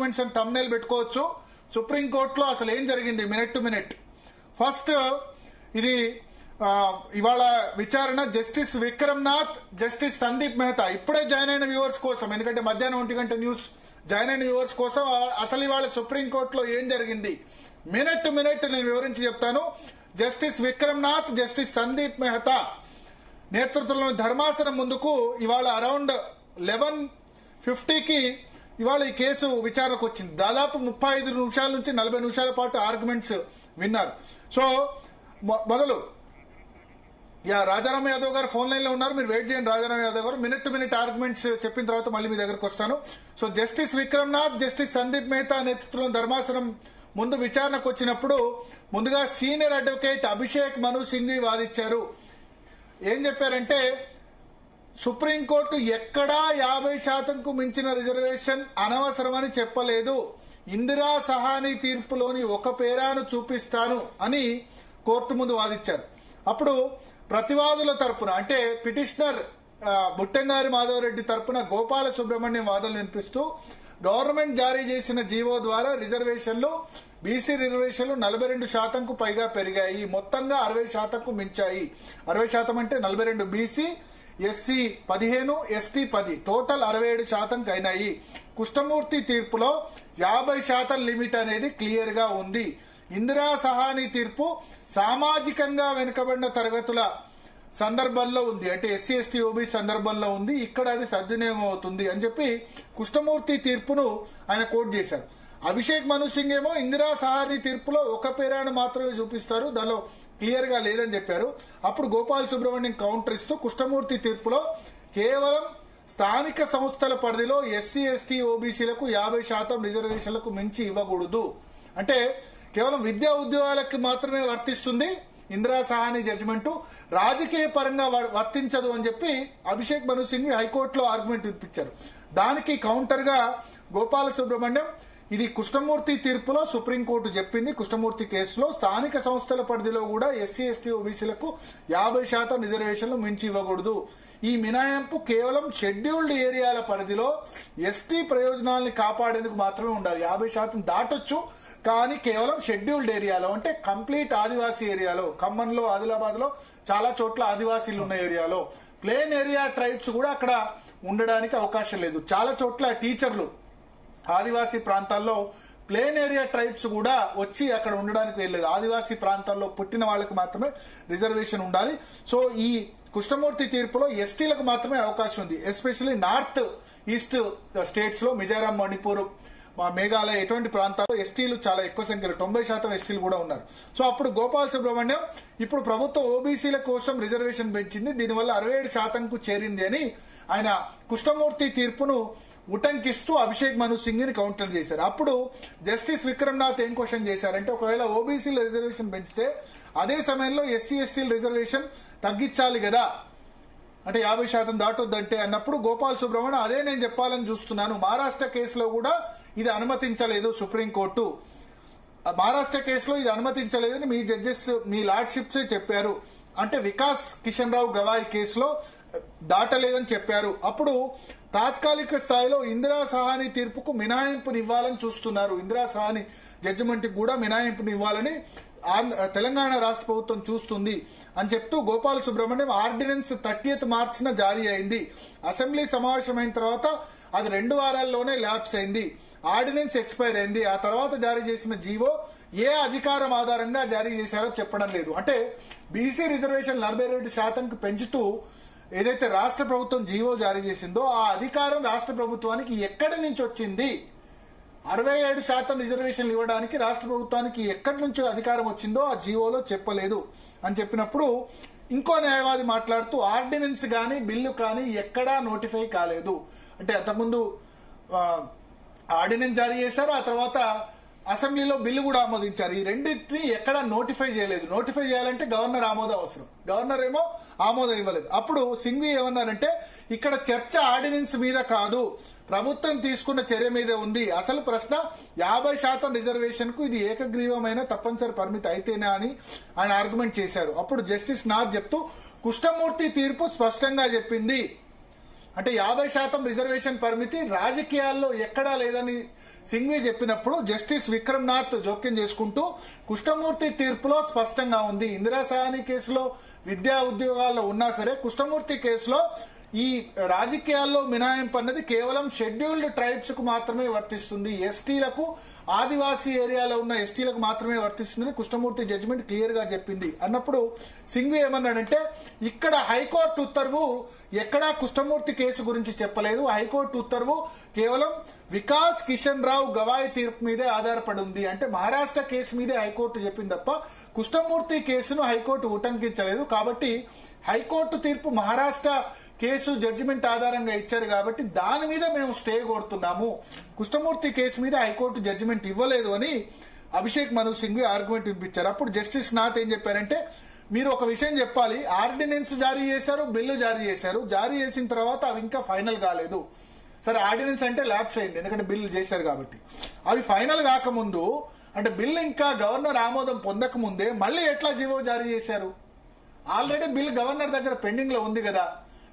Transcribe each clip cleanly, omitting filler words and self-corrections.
Arguments అని thumbnail పెట్టుకోవచ్చు. సుప్రీంకోర్టులో అసలు ఏం జరిగింది మినిట్ టు మినిట్. ఫస్ట్ ఇది ఇవాళ విచారణ జస్టిస్ విక్రమ్నాథ్, జస్టిస్ సందీప్ మెహతా. ఇప్పుడే జాయిన్ అయిన వ్యూవర్స్ కోసం, ఎందుకంటే మధ్యాహ్నం 1 గంట న్యూస్ జాయిన్ అయిన వ్యూవర్స్ కోసం అసలు ఇవాళ సుప్రీంకోర్టులో ఏం జరిగింది మినిట్ టు మినిట్ నేను వివరించి చెప్తాను. జస్టిస్ విక్రమ్నాథ్, జస్టిస్ సందీప్ మెహతా నేతృత్వంలోని ధర్మాసనం ముందుకు ఇవాళ అరౌండ్ 11:50కి ఇవాళ ఈ కేసు విచారణకు వచ్చింది. దాదాపు 35 నిమిషాల నుంచి 40 నిమిషాల పాటు ఆర్గ్యుమెంట్స్ విన్నారు. సో మొదలు రాజారాం యాదవ్ గారు ఫోన్ లైన్ లో ఉన్నారు, మీరు వెయిట్ చేయండి. రాజారాం యాదవ్ గారు మినిట్ టు మినిట్ ఆర్గ్యుమెంట్స్ చెప్పిన తర్వాత మళ్ళీ మీ దగ్గరకు వస్తాను. So justice Vikram Nath, justice Sandeep Mehta నేతృత్వంలో ధర్మాసనం ముందు విచారణకు వచ్చినప్పుడు ముందుగా సీనియర్ అడ్వకేట్ అభిషేక్ మను సింఘ్వి వాదించారు. ఏం చెప్పారంటే సుప్రీంకోర్టు ఎక్కడా 50%కు మించిన రిజర్వేషన్ అనవసరమని చెప్పలేదు. ఇందిరా సహాని తీర్పులోని ఒక పేరాను చూపిస్తాను అని కోర్టు ముందు వాదించారు. అప్పుడు ప్రతివాదుల తరపున అంటే పిటిషనర్ బుట్టంగారి మాధవరెడ్డి తరపున గోపాల సుబ్రహ్మణ్యం వాదనలు వినిపిస్తూ గవర్నమెంట్ జారీ చేసిన జీవో ద్వారా రిజర్వేషన్లు బీసీ రిజర్వేషన్లు 42%కు పైగా పెరిగాయి. మొత్తంగా 60%కు మించాయి. 60% అంటే 42 బీసీ, ఎస్సీ 15, ఎస్టీ 10, టోటల్ 67%కి అయినాయి. కృష్ణమూర్తి తీర్పులో 50% లిమిట్ అనేది క్లియర్ గా ఉంది. ఇందిరా సహాని తీర్పు సామాజికంగా వెనుకబడిన తరగతుల సందర్భంలో ఉంది, అంటే ఎస్సీ ఎస్టీ ఓబీ సందర్భంలో ఉంది, ఇక్కడ అది సద్వినియోగం అవుతుంది అని చెప్పి కృష్ణమూర్తి తీర్పును ఆయన కోట్ చేశారు. అభిషేక్ మను సింగ్ ఏమో ఇందిరా సహాని తీర్పులో ఒక పేరాను మాత్రమే చూపిస్తారు, దానిలో క్లియర్ గా లేదని చెప్పారు. అప్పుడు గోపాల్ సుబ్రహ్మణ్యం కౌంటర్ ఇస్తూ కృష్ణమూర్తి తీర్పులో కేవలం స్థానిక సంస్థల పరిధిలో ఎస్సీ ఎస్టీ ఓబీసీలకు 50% రిజర్వేషన్లకు మించి ఇవ్వకూడదు, అంటే కేవలం విద్యా ఉద్యోగాలకు మాత్రమే వర్తిస్తుంది ఇందిరా సహాని జడ్జిమెంట్, రాజకీయ పరంగా వర్తించదు అని చెప్పి అభిషేక్ మను సింగ్ హైకోర్టులో ఆర్గ్యుమెంట్ వినిపించారు. దానికి కౌంటర్ గా గోపాల సుబ్రహ్మణ్యం ఇది కృష్ణమూర్తి తీర్పులో సుప్రీంకోర్టు చెప్పింది, కృష్ణమూర్తి కేసులో స్థానిక సంస్థల పరిధిలో కూడా ఎస్సీ ఎస్టీ ఓబీసీలకు 50% రిజర్వేషన్లు మించి ఇవ్వకూడదు. ఈ మినహాయింపు కేవలం షెడ్యూల్డ్ ఏరియాల పరిధిలో ఎస్టీ ప్రయోజనాల్ని కాపాడేందుకు మాత్రమే ఉండాలి. 50% దాటొచ్చు, కానీ కేవలం షెడ్యూల్డ్ ఏరియాలో, అంటే కంప్లీట్ ఆదివాసీ ఏరియాలో, ఖమ్మంలో, ఆదిలాబాద్ లో చాలా చోట్ల ఆదివాసీలు ఉన్న ఏరియాలో, ప్లేన్ ఏరియా ట్రైబ్స్ కూడా అక్కడ ఉండడానికి అవకాశం లేదు. చాలా చోట్ల టీచర్లు ఆదివాసీ ప్రాంతాల్లో ప్లేన్ ఏరియా ట్రైబ్స్ కూడా వచ్చి అక్కడ ఉండడానికి వెళ్ళలేదు. ఆదివాసీ ప్రాంతాల్లో పుట్టిన వాళ్ళకి మాత్రమే రిజర్వేషన్ ఉండాలి. సో ఈ కృష్ణమూర్తి తీర్పులో ఎస్టీలకు మాత్రమే అవకాశం ఉంది. ఎస్పెషల్లీ నార్త్ ఈస్ట్ స్టేట్స్ లో మిజోరాం, మణిపూర్, మేఘాలయ ఎటువంటి ప్రాంతాల్లో ఎస్టీలు చాలా ఎక్కువ సంఖ్యలో 90% ఎస్టీలు కూడా ఉన్నారు. సో అప్పుడు గోపాల్ సుబ్రహ్మణ్యం ఇప్పుడు ప్రభుత్వం ఓబీసీల కోసం రిజర్వేషన్ పెంచింది, దీనివల్ల 67%కు చేరింది అని ఆయన కృష్ణమూర్తి తీర్పును ఉటంకిస్తూ అభిషేక్ మను సింగ్ ని కౌంటర్ చేశారు. అప్పుడు జస్టిస్ విక్రమ్నాథ్ ఏం క్వశ్చన్ చేశారంటే ఒకవేళ ఓబీసీల రిజర్వేషన్ పెంచితే అదే సమయంలో ఎస్సీ ఎస్టీల రిజర్వేషన్ తగ్గించాలి కదా, అంటే 50% దాటొద్దంటే అన్నప్పుడు గోపాల్ సుబ్రహ్మణ్యం అదే నేను చెప్పాలని చూస్తున్నాను, మహారాష్ట్ర కేసులో కూడా ఇది అనుమతించలేదు సుప్రీంకోర్టు, మహారాష్ట్ర కేసులో ఇది అనుమతించలేదని మీ జడ్జెస్ మీ లార్డ్షిప్స్ చెప్పారు, అంటే వికాస్ కిషన్ రావు గవాయ్ కేసులో దాటలేదని చెప్పారు. అప్పుడు తాత్కాలిక స్థాయిలో ఇందిరా సహాని తీర్పుకు మినహాయింపునివ్వాలని చూస్తున్నారు, ఇందిరా సహాని జడ్జిమెంట్ కూడా మినహాయింపునివ్వాలని తెలంగాణ రాష్ట్ర ప్రభుత్వం చూస్తుంది అని చెప్తూ గోపాల సుబ్రహ్మణ్యం ఆర్డినెన్స్ 30th మార్చిన జారీ అయింది, అసెంబ్లీ సమావేశమైన తర్వాత అది 2 వారాల్లోనే ల్యాప్స్ అయింది, ఆర్డినెన్స్ ఎక్స్పైర్ అయింది, ఆ తర్వాత జారీ చేసిన జీవో ఏ అధికారం ఆధారంగా జారీ చేశారో చెప్పడం లేదు. అంటే బీసీ రిజర్వేషన్ 42%కు పెంచుతూ ఏదైతే రాష్ట్ర ప్రభుత్వం జీవో జారీ చేసిందో ఆ అధికారం రాష్ట్ర ప్రభుత్వానికి ఎక్కడి నుంచి వచ్చింది, 67% రిజర్వేషన్లు ఇవ్వడానికి రాష్ట్ర ప్రభుత్వానికి ఎక్కడి నుంచి అధికారం వచ్చిందో ఆ జీవోలో చెప్పలేదు అని చెప్పినప్పుడు ఇంకో న్యాయవాది మాట్లాడుతూ ఆర్డినెన్స్ కానీ బిల్లు కానీ ఎక్కడా నోటిఫై కాలేదు, అంటే అంతకుముందు ఆర్డినెన్స్ జారీ చేశారు, ఆ తర్వాత అసెంబ్లీలో బిల్లు కూడా ఆమోదించారు, ఈ రెండింటిని ఎక్కడా నోటిఫై చేయలేదు. నోటిఫై చేయాలంటే గవర్నర్ ఆమోదం అవసరం, గవర్నర్ ఏమో ఆమోదం ఇవ్వలేదు. అప్పుడు సింఘ్వి ఏమన్నారంటే ఇక్కడ చర్చ ఆర్డినెన్స్ మీద కాదు, ప్రభుత్వం తీసుకున్న చర్య మీద ఉంది, అసలు ప్రశ్న 50% రిజర్వేషన్ కు ఇది ఏకగ్రీవమైన తప్పనిసరి పరిమితి అయితేనా అని ఆయన ఆర్గ్యుమెంట్ చేశారు. అప్పుడు జస్టిస్ నాథ్ చెప్తూ కృష్ణమూర్తి తీర్పు స్పష్టంగా చెప్పింది అంటే 50% రిజర్వేషన్ పరిమితి రాజకీయాల్లో ఎక్కడా లేదని సింఘ్వి చెప్పినప్పుడు జస్టిస్ విక్రమ్నాథ్ జోక్యం చేసుకుంటూ కృష్ణమూర్తి తీర్పులో స్పష్టంగా ఉంది. ఇందిరా సాహ్ని కేసులో విద్యా ఉద్యోగాల్లో ఉన్నా సరే కృష్ణమూర్తి కేసులో ఈ రాజకీయాల్లో మినహాయింపు అన్నది కేవలం షెడ్యూల్డ్ ట్రైబ్స్ కు మాత్రమే వర్తిస్తుంది, ఎస్టీలకు ఆదివాసీ ఏరియాలో ఉన్న ఎస్టీలకు మాత్రమే వర్తిస్తుందని కృష్ణమూర్తి జడ్జిమెంట్ క్లియర్ గా చెప్పింది అన్నప్పుడు సింఘ్వి ఏమన్నాడంటే ఇక్కడ హైకోర్టు ఉత్తర్వు ఎక్కడా కృష్ణమూర్తి కేసు గురించి చెప్పలేదు. హైకోర్టు ఉత్తర్వు కేవలం వికాస్ కిషన్ రావు గవాయి తీర్పు మీదే ఆధారపడి ఉంది. అంటే మహారాష్ట్ర కేసు మీదే హైకోర్టు చెప్పింది తప్ప కృష్ణమూర్తి కేసును హైకోర్టు ఉటంకించలేదు. కాబట్టి హైకోర్టు తీర్పు మహారాష్ట్ర కేసు జడ్జిమెంట్ ఆధారంగా ఇచ్చారు కాబట్టి దాని మీద మేము స్టే కోరుతున్నాము, కృష్ణమూర్తి కేసు మీద హైకోర్టు జడ్జిమెంట్ ఇవ్వలేదు అని అభిషేక్ మను సింఘ్వి ఆర్గ్యుమెంట్ వినిపించారు. అప్పుడు జస్టిస్ నాథ్ ఏం చెప్పారంటే మీరు ఒక విషయం చెప్పాలి, ఆర్డినెన్స్ జారీ చేశారు, బిల్లు జారీ చేశారు, జారీ చేసిన తర్వాత అవి ఇంకా ఫైనల్ కాలేదు. సరే ఆర్డినెన్స్ అంటే ల్యాప్స్ అయింది ఎందుకంటే బిల్లు చేశారు కాబట్టి, అవి ఫైనల్ కాకముందు అంటే బిల్లు ఇంకా గవర్నర్ ఆమోదం పొందక ముందే మళ్ళీ ఎట్లా జీవో జారీ చేశారు? ఆల్రెడీ బిల్ గవర్నర్ దగ్గర పెండింగ్ లో ఉంది కదా,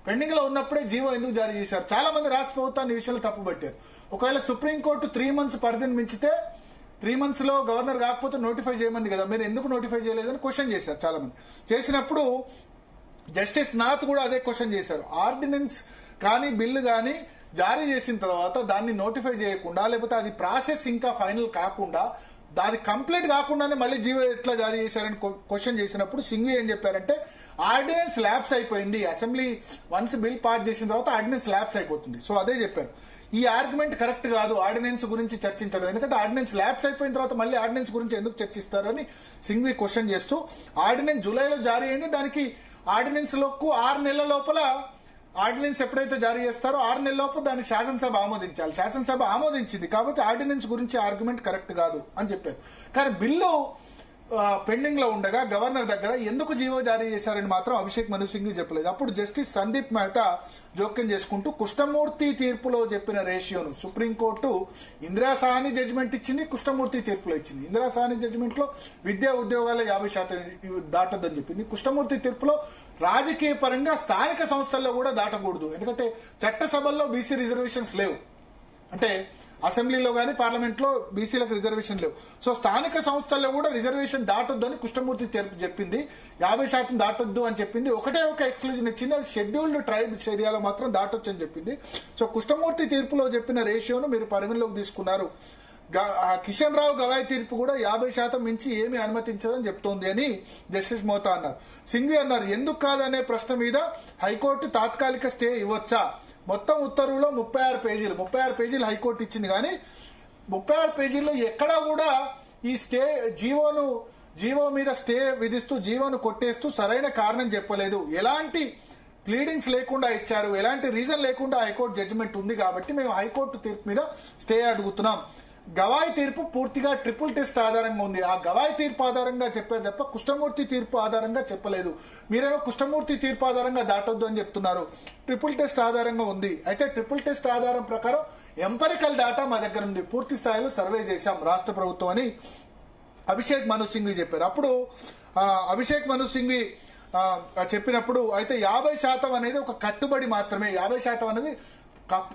పెండింగ్ లో ఉన్నప్పుడే జీవో ఎందుకు జారీ చేశారు? చాలా మంది రాష్ట్ర ప్రభుత్వాన్ని ఈ విషయంలో తప్పుపట్టారు. ఒకవేళ సుప్రీంకోర్టు 3 months పరిధిని మించితే 3 months లో గవర్నర్ కాకపోతే నోటిఫై చేయమంది కదా, మీరు ఎందుకు నోటిఫై చేయలేదని క్వశ్చన్ చేశారు చాలా మంది. చేసినప్పుడు జస్టిస్ నాథ్ కూడా అదే క్వశ్చన్ చేశారు. ఆర్డినెన్స్ కానీ బిల్లు కానీ జారీ చేసిన తర్వాత దాన్ని నోటిఫై చేయకుండా లేకపోతే అది ప్రాసెస్ ఇంకా ఫైనల్ కాకుండా దాని కంప్లీట్ కాకుండానే మళ్ళీ జీవో ఎట్లా జారీ చేశారని క్వశ్చన్ చేసినప్పుడు సింఘ్వి ఏం చెప్పారంటే ఆర్డినెన్స్ ల్యాప్స్ అయిపోయింది, అసెంబ్లీ వన్స్ బిల్ పాస్ చేసిన తర్వాత ఆర్డినెన్స్ ల్యాప్స్ అయిపోతుంది. సో అదే చెప్పారు. ఈ ఆర్గ్యుమెంట్ కరెక్ట్ కాదు ఆర్డినెన్స్ గురించి చర్చించడం, ఎందుకంటే ఆర్డినెన్స్ ల్యాప్స్ అయిపోయిన తర్వాత మళ్ళీ ఆర్డినెన్స్ గురించి ఎందుకు చర్చిస్తారు అని సింఘ్వి క్వశ్చన్ చేస్తూ ఆర్డినెన్స్ జూలైలో జారీ అయింది, దానికి ఆర్డినెన్స్ లోపు 6 నెలల లోపల ఆర్డినెన్స్ ఎప్పుడైతే జారీ చేస్తారో 6 నెలల లోపు దాన్ని శాసనసభ ఆమోదించాలి, శాసనసభ ఆమోదించింది కాబట్టి ఆర్డినెన్స్ గురించి ఆర్గ్యుమెంట్ కరెక్ట్ కాదు అని చెప్పారు. కానీ బిల్లు పెండింగ్ లో ఉండగా గవర్నర్ దగ్గర ఎందుకు జీవో జారీ చేశారని మాత్రం అభిషేక్ మను సింఘ్వి చెప్పలేదు. అప్పుడు జస్టిస్ సందీప్ మెహతా జోక్యం చేసుకుంటూ కృష్ణమూర్తి తీర్పులో చెప్పిన రేషియోను సుప్రీంకోర్టు ఇందిరా సాహ్ని జడ్జిమెంట్ ఇచ్చింది, కృష్ణమూర్తి తీర్పులో ఇచ్చింది. ఇందిరా సాహ్ని జడ్జిమెంట్ లో విద్యా ఉద్యోగాల్లో 50% దాటొద్దని చెప్పింది. కృష్ణమూర్తి తీర్పులో రాజకీయ పరంగా స్థానిక సంస్థల్లో కూడా దాటకూడదు, ఎందుకంటే చట్టసభల్లో బీసీ రిజర్వేషన్స్ లేవు, అంటే అసెంబ్లీలో కానీ పార్లమెంట్ లో బీసీలకు రిజర్వేషన్ లేవు. సో స్థానిక సంస్థల్లో కూడా రిజర్వేషన్ దాటొద్దు అని కృష్ణమూర్తి తీర్పు చెప్పింది, 50% దాటొద్దు అని చెప్పింది. ఒకటే ఒక ఎక్స్క్లూజన్ ఇచ్చింది, అది షెడ్యూల్డ్ ట్రైబ్స్ ఏరియాలో మాత్రం దాటొచ్చు అని చెప్పింది. సో కృష్ణమూర్తి తీర్పులో చెప్పిన రేషియోను మీరు పరిగణలోకి తీసుకున్నారు. కిషన్ రావు గవాయి తీర్పు కూడా 50% మించి ఏమి అనుమతించదని చెప్తోంది అని జస్టిస్ మెహతా అన్నారు. సింఘ్వి అన్నారు ఎందుకు కాదనే ప్రశ్న మీద హైకోర్టు తాత్కాలిక స్టే ఇవ్వచ్చా? మొత్తం ఉత్తర్వులో 36 పేజీలు హైకోర్టు ఇచ్చింది, కానీ 36 పేజీల్లో ఎక్కడా కూడా ఈ స్టే జీవో మీద స్టే విధిస్తూ జీవోను కొట్టేస్తూ సరైన కారణం చెప్పలేదు. ఎలాంటి ప్లీడింగ్స్ లేకుండా ఇచ్చారు, ఎలాంటి రీజన్ లేకుండా హైకోర్టు జడ్జిమెంట్ ఉంది కాబట్టి మేము హైకోర్టు తీర్పు మీద స్టే అడుగుతున్నాం. గవాయి తీర్పు పూర్తిగా ట్రిపుల్ టెస్ట్ ఆధారంగా ఉంది, ఆ గవాయి తీర్పు ఆధారంగా చెప్పారు తప్ప కృష్ణమూర్తి తీర్పు ఆధారంగా చెప్పలేదు. మీరేమో కృష్ణమూర్తి తీర్పు ఆధారంగా దాటొద్దు అని చెప్తున్నారు, ట్రిపుల్ టెస్ట్ ఆధారంగా ఉంది. అయితే ట్రిపుల్ టెస్ట్ ఆధారం ప్రకారం ఎంపరికల్ డాటా మా దగ్గర ఉంది, పూర్తి స్థాయిలో సర్వే చేశాం రాష్ట్ర ప్రభుత్వం అని అభిషేక్ మను సింఘ్వి చెప్పారు. అప్పుడు అభిషేక్ మను సింఘ్వి చెప్పినప్పుడు అయితే 50% అనేది ఒక కట్టుబడి మాత్రమే, 50% అనేది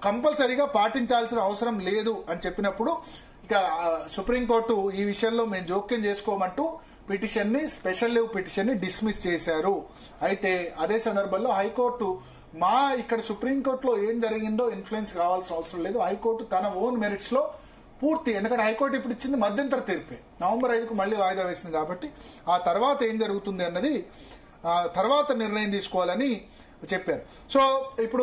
కంపల్సరీగా పాటించాల్సిన అవసరం లేదు అని చెప్పినప్పుడు ఇక సుప్రీంకోర్టు ఈ విషయంలో మేము జోక్యం చేసుకోమంటూ స్పెషల్ లీవ్ పిటిషన్ ని డిస్మిస్ చేశారు. అయితే అదే సందర్భంలో హైకోర్టు ఇక్కడ సుప్రీంకోర్టులో ఏం జరిగిందో ఇన్ఫ్లుయెన్స్ కావాల్సిన అవసరం లేదు, హైకోర్టు తన ఓన్ మెరిట్స్ లో పూర్తి, ఎందుకంటే హైకోర్టు ఇప్పుడు ఇచ్చింది మధ్యంతర తీర్పే, November 5కు మళ్ళీ వాయిదా వేసింది కాబట్టి ఆ తర్వాత ఏం జరుగుతుంది అన్నది తర్వాత నిర్ణయం తీసుకోవాలని చెప్పారు. సో ఇప్పుడు